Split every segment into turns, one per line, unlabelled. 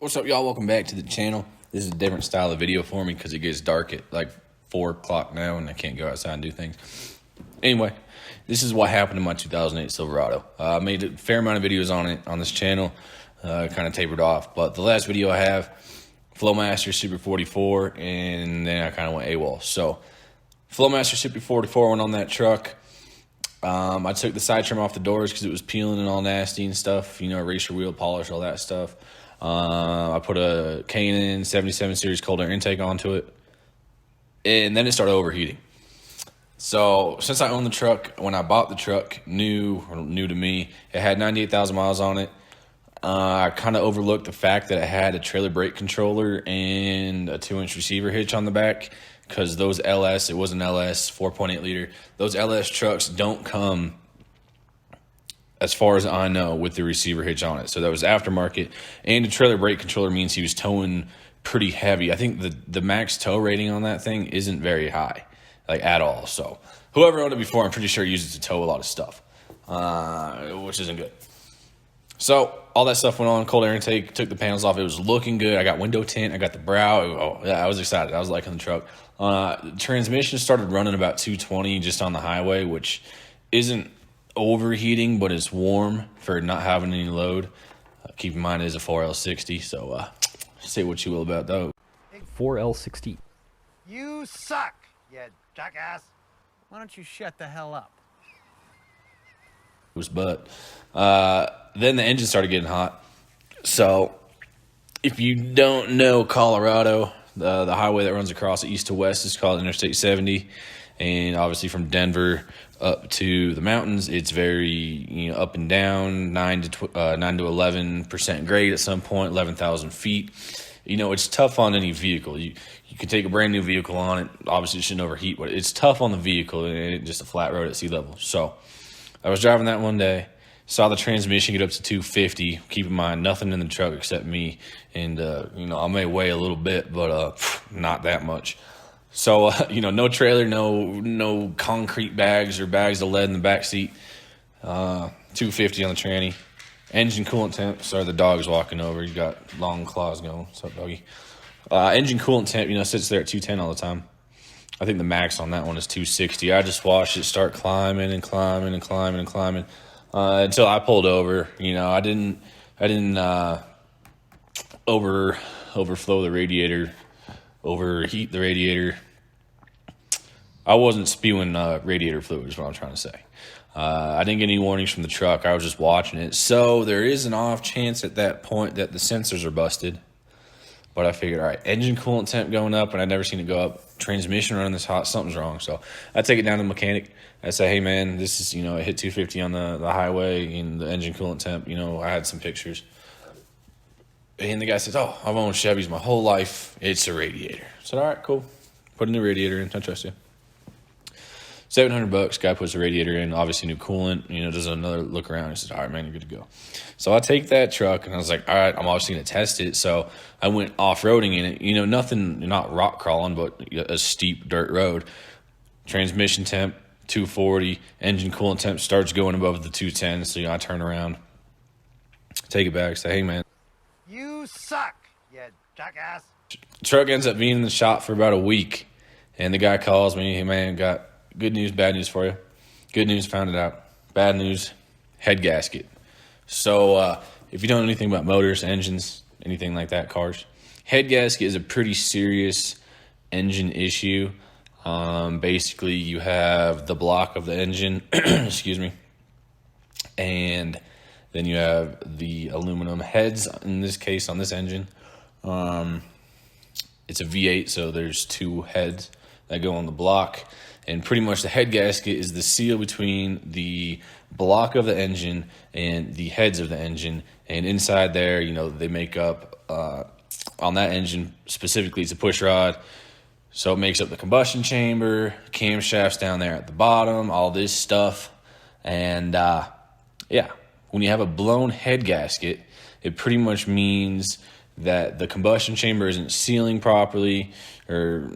What's up, y'all? Welcome back to the channel. This is a different style of video for me because it gets dark at like 4 o'clock now and I can't go outside and do things. Anyway, this is what happened to my 2008 Silverado. I made a fair amount of videos on it on this channel, kind of tapered off. But the last video I have, Flowmaster Super 44, and then I kind of went AWOL. So, Flowmaster Super 44 went on that truck. I took the side trim off the doors because it was peeling and all nasty and stuff. You know, eraser wheel polish, all that stuff. I put a K&N 77 series cold air intake onto it, and then it started overheating. So since I owned the truck, when I bought the truck, new to me, it had 98,000 miles on it. I kind of overlooked the fact that it had a trailer brake controller and a 2-inch receiver hitch on the back, because those LS, it was an LS 4.8 liter, those LS trucks don't come, as far as I know, with the receiver hitch on it. So that was aftermarket, and the trailer brake controller means he was towing pretty heavy. I think the max tow rating on that thing isn't very high, like at all. So whoever owned it before, I'm pretty sure used it to tow a lot of stuff, which isn't good. So all that stuff went on, cold air intake, took the panels off. It was looking good. I got window tint, I got the brow. Oh, yeah, I was excited. I was liking the truck. Transmission started running about 220 just on the highway, which isn't overheating, but it's warm for not having any load. Keep in mind it is a 4L60, so say what you will about those.
4L60.
You suck, you jackass.
Why don't you shut the hell up?
But then the engine started getting hot. So if you don't know Colorado, the highway that runs across east to west is called Interstate 70, and obviously from Denver up to the mountains, it's very up and down, 9 to 11% grade at some point, 11,000 feet. It's tough on any vehicle. You can take a brand new vehicle on it. Obviously, it shouldn't overheat, but it's tough on the vehicle, and it's just a flat road at sea level. So I was driving that one day, saw the transmission get up to 250. Keep in mind, nothing in the truck except me, and I may weigh a little bit, but not that much. So, no trailer, no concrete bags or bags of lead in the back seat. 250 on the tranny. Engine coolant temp. Sorry, the dog's walking over. He's got long claws going. What's up, doggy? Engine coolant temp, sits there at 210 all the time. I think the max on that one is 260. I just watched it start climbing and climbing and climbing and climbing until I pulled over. I didn't overflow the radiator, overheat the radiator. I wasn't spewing radiator fluid is what I'm trying to say. I didn't get any warnings from the truck. I was just watching it. So there is an off chance at that point that the sensors are busted. But I figured, all right, engine coolant temp going up, and I'd never seen it go up. Transmission running this hot, something's wrong. So I take it down to the mechanic. I say, hey, man, this is, it hit 250 on the highway, and the engine coolant temp, I had some pictures. And the guy says, oh, I've owned Chevys my whole life. It's a radiator. I said, all right, cool. Put a new radiator in. I trust you. $700. Guy puts the radiator in, obviously new coolant, does another look around. He says, all right, man, you're good to go. So I take that truck, and I was like, all right, I'm obviously going to test it. So I went off-roading in it, nothing, not rock crawling, but a steep dirt road. Transmission temp, 240. Engine coolant temp starts going above the 210. So, I turn around, take it back, say, hey, man.
You suck, you jackass.
Truck ends up being in the shop for about a week, and the guy calls me, hey, man, got good news, bad news for you. Good news, found it out. Bad news, head gasket. So if you don't know anything about motors, engines, anything like that, cars, head gasket is a pretty serious engine issue. Basically, you have the block of the engine, excuse me, and then you have the aluminum heads, in this case, on this engine. It's a V8, so there's two heads that go on the block. And pretty much the head gasket is the seal between the block of the engine and the heads of the engine. And inside there, they make up, on that engine specifically, it's a push rod. So it makes up the combustion chamber, camshafts down there at the bottom, all this stuff. And when you have a blown head gasket, it pretty much means that the combustion chamber isn't sealing properly, or,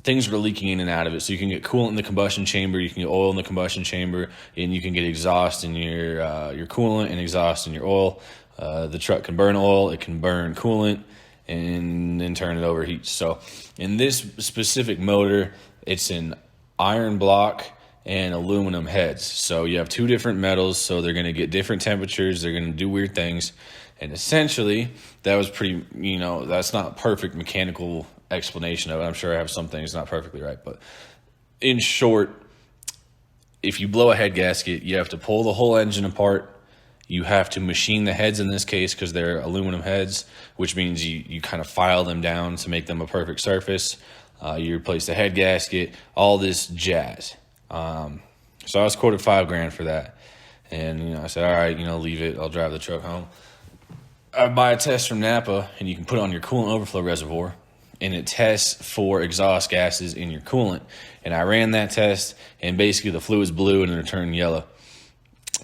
things are leaking in and out of it. So you can get coolant in the combustion chamber, you can get oil in the combustion chamber, and you can get exhaust in your coolant and exhaust in your oil. The truck can burn oil, it can burn coolant, and then turn it overheats. So in this specific motor, it's an iron block and aluminum heads. So you have two different metals, so they're going to get different temperatures. They're going to do weird things. And essentially, that was pretty, that's not perfect mechanical explanation of it. I'm sure I have some things not perfectly right. But in short, if you blow a head gasket, you have to pull the whole engine apart. You have to machine the heads in this case because they're aluminum heads, which means you kind of file them down to make them a perfect surface. You replace the head gasket, all this jazz. So I was quoted $5,000 for that. And, I said, all right, leave it. I'll drive the truck home. I buy a test from Napa, and you can put it on your coolant overflow reservoir, and it tests for exhaust gases in your coolant. And I ran that test, and basically the fluid's blue and it turned yellow.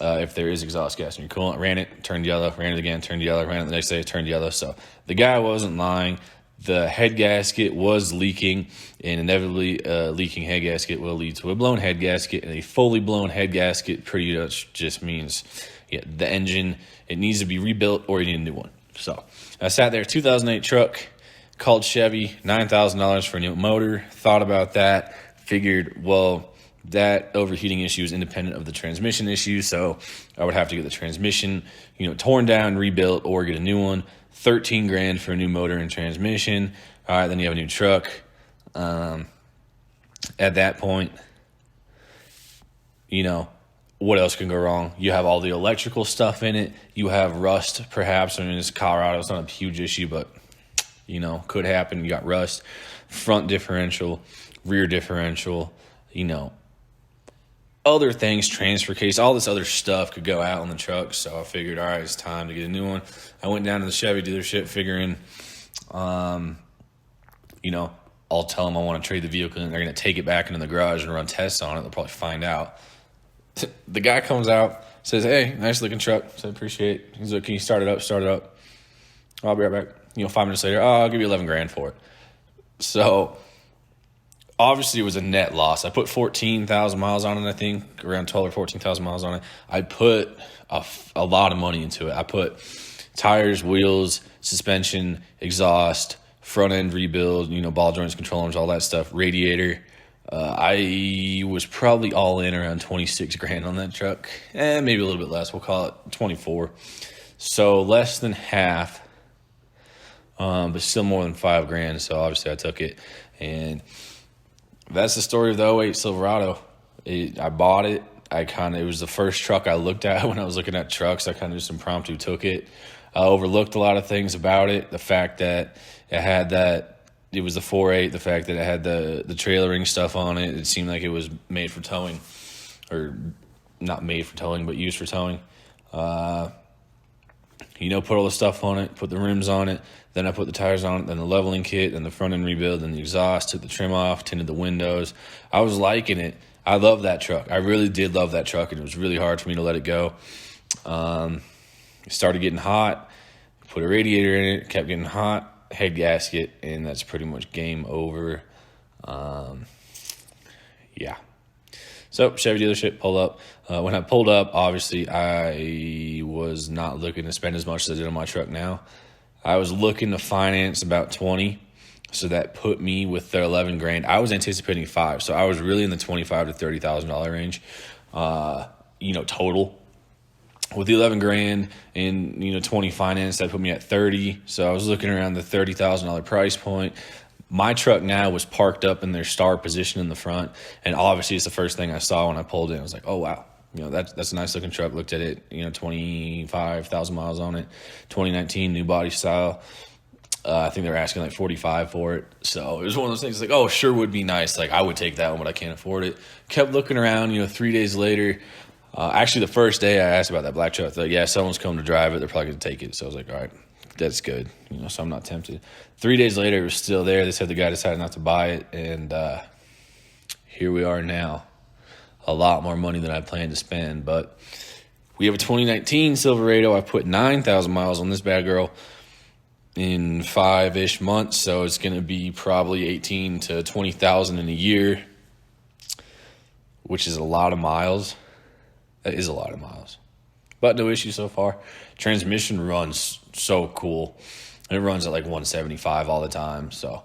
If there is exhaust gas in your coolant, ran it, turned yellow, ran it again, turned yellow, ran it the next day, it turned yellow. So the guy wasn't lying. The head gasket was leaking, and inevitably a leaking head gasket will lead to a blown head gasket, and a fully blown head gasket pretty much just means the engine, it needs to be rebuilt or you need a new one. So I sat there, 2008 truck, called Chevy, $9,000 for a new motor, thought about that, figured, well, that overheating issue is independent of the transmission issue, so I would have to get the transmission, torn down, rebuilt, or get a new one. $13,000 for a new motor and transmission. All right, then you have a new truck. At that point, what else can go wrong? You have all the electrical stuff in it. You have rust, perhaps. I mean, it's Colorado. It's not a huge issue, but, could happen. You got rust, front differential, rear differential, other things, transfer case, all this other stuff could go out on the truck. So I figured, all right, it's time to get a new one. I went down to the Chevy dealership figuring, I'll tell them I want to trade the vehicle and they're going to take it back into the garage and run tests on it. They'll probably find out. The guy comes out, says, hey, nice looking truck. I said, appreciate it. He's like, can you start it up? Start it up. I'll be right back. 5 minutes later, I'll give you $11,000 for it. So obviously it was a net loss. I put 14,000 miles on it, I think, around 12 or 14,000 miles on it. I put a lot of money into it. I put tires, wheels, suspension, exhaust, front end rebuild, ball joints, control arms, all that stuff, radiator. I was probably all in around $26,000 on that truck. Maybe a little bit less. We'll call it 24. So less than half, but still more than $5,000. So obviously I took it. And that's the story of the '08 Silverado. I bought it. It was the first truck I looked at when I was looking at trucks. I kind of just impromptu took it. I overlooked a lot of things about it. The fact that it was the 4.8, the fact that it had the trailering stuff on it. It seemed like it was made for towing, or not made for towing, but used for towing. Put all the stuff on it, put the rims on it, then I put the tires on it, then the leveling kit, then the front end rebuild, then the exhaust, took the trim off, tinted the windows. I was liking it. I love that truck. I really did love that truck, and it was really hard for me to let it go. It started getting hot, put a radiator in it, kept getting hot, head gasket, and that's pretty much game over. Yeah. So Chevy dealership, pull up. When I pulled up, obviously I was not looking to spend as much as I did on my truck now. I was looking to finance about 20, so that put me with the $11,000. I was anticipating 5, so I was really in the $25,000 to $30,000 range, total. With the $11,000 and 20 finance, that put me at 30. So I was looking around the $30,000 price point. My truck now was parked up in their star position in the front, and obviously it's the first thing I saw when I pulled in. I was like, oh wow, that's a nice looking truck. Looked at it, 25,000 miles on it, 2019 new body style. I think they were asking like 45 for it. So it was one of those things like, oh, sure would be nice. Like I would take that one, but I can't afford it. Kept looking around. 3 days later. Actually, the first day I asked about that black truck, like, yeah, someone's coming to drive it. They're probably going to take it. So I was like, all right, that's good. So I'm not tempted. 3 days later, it was still there. They said the guy decided not to buy it. And here we are now. A lot more money than I planned to spend. But we have a 2019 Silverado. I put 9,000 miles on this bad girl in 5-ish months. So it's going to be probably 18 to 20,000 in a year, which is a lot of miles. That is a lot of miles. but no issue so far. Transmission runs so cool. It runs at like 175 all the time, so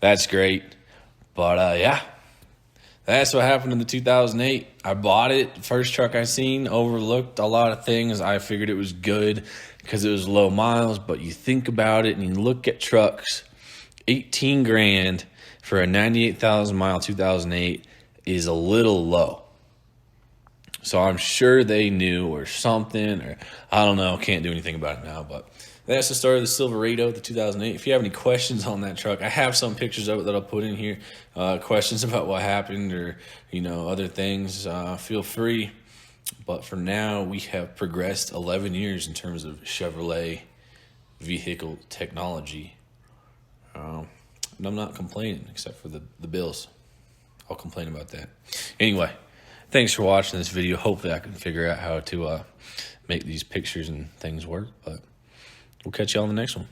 that's great. But yeah, that's what happened in the 2008. I bought it, first truck I seen, overlooked a lot of things. I figured it was good because it was low miles, but you think about it and you look at trucks, 18 grand for a 98,000 mile 2008 is a little low. So I'm sure they knew or something, or I don't know, can't do anything about it now, but that's the story of the Silverado, the 2008. If you have any questions on that truck, I have some pictures of it that I'll put in here. Questions about what happened or, other things, feel free. But for now, we have progressed 11 years in terms of Chevrolet vehicle technology. And I'm not complaining except for the bills. I'll complain about that. Anyway, thanks for watching this video. Hopefully I can figure out how to make these pictures and things work. But we'll catch you on the next one.